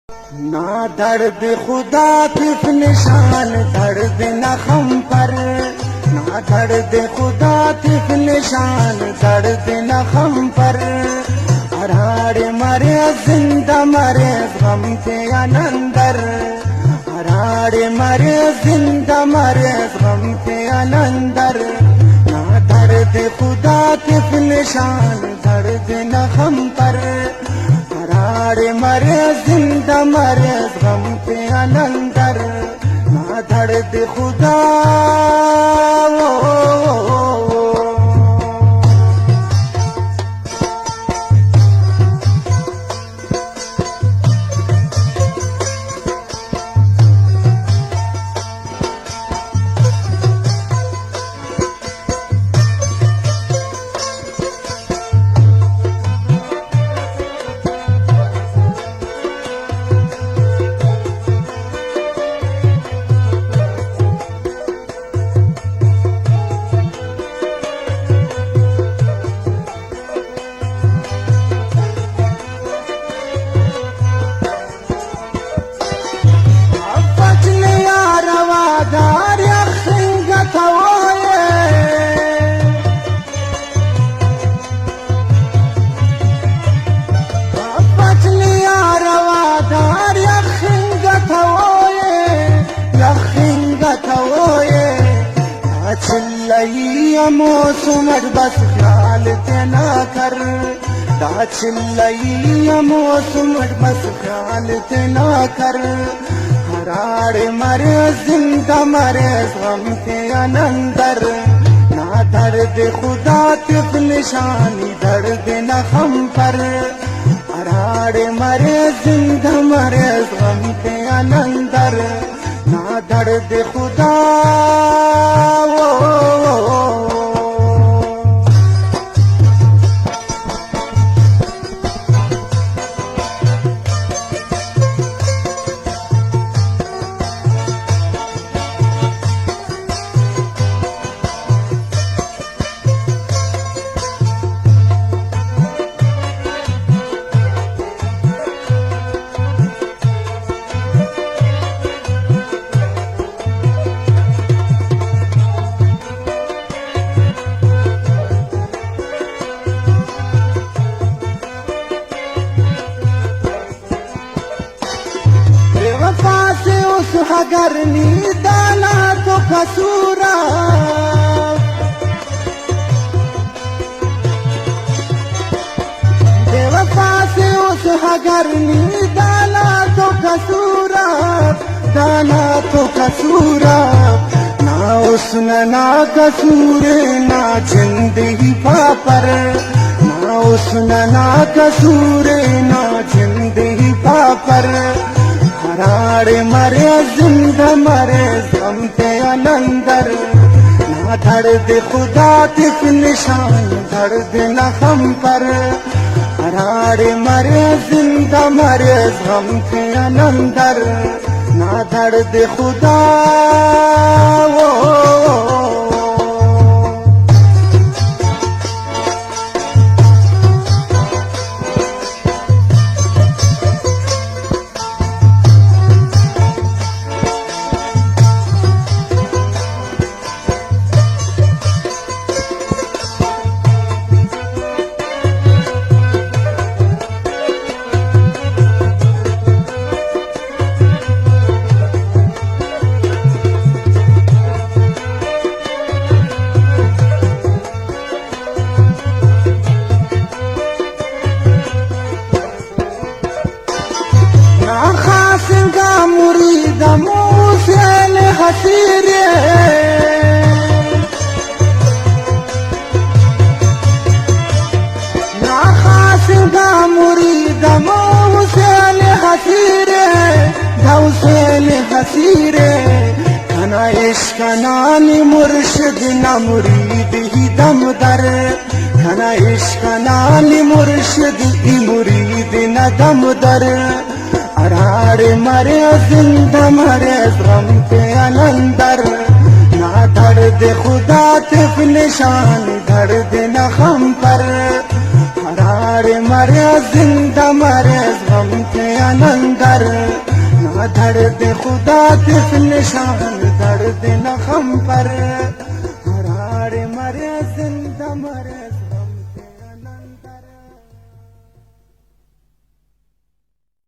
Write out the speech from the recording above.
ना दर्द खुदा किस निशान दर्द नखम पर, ना दर्द खुदा किस निशान दर्द नखम पर। हरारे मरे जिंदा मरे गम के अनंदर, हरारे मरे जिंदा मरे गम के अनंदर। ना दर्द खुदा किस निशान दर्द नखम पर, हरारे मरे जिंदा मरे गम के अनंदर। ना दर्द खुदा मोसुमर बस ख्याल तेना कर, दाचिल्लई मोसुमर बस ख्याल तेना कर। हरारे मरे जिंदा मरे गम के अनंदर। ना दर्द खुदा तिफ निशानी दर्द नखम पर, हरारे मरे जिंदा मरे गम के अनंदर। ना दर्द खुदा अगर नीदाना तो कसूरा, बेवफा से उस अगर नीदाना तो कसूरा, दाना तो कसूरा। ना उसने ना कसूरे ना जिंदगी पापर, ना उसने ना कसूरे ना जिंदगी पापर। हरारे मरे जिंदा मरे गम के अनंदर। ना दर्द खुदा किस निशान दर्द नखम पर, हरारे मरे जिंदा मरे गम के अनंदर। ना दर्द खुदा मुरीद मूसल हसीरे। ना खासिदा मुरीद मूसल हसीरे, धौसल हसीरे। खना इश्क नानी मुर्शिद न मुरीद ही दमदर, खना इश्क नानी मुर्शिद ही मुरीद न दमदर। हरारे मरे जिंदा मरे गम के अनंदर। ना दर्द खुदा तिफ निशान दर्द नखम पर, हरारे मरे जिंदा मरे गम के अनंदर। दर्द खुदा किस निशान दर्द नखम पर, हरारे मरे जिंदा मरे।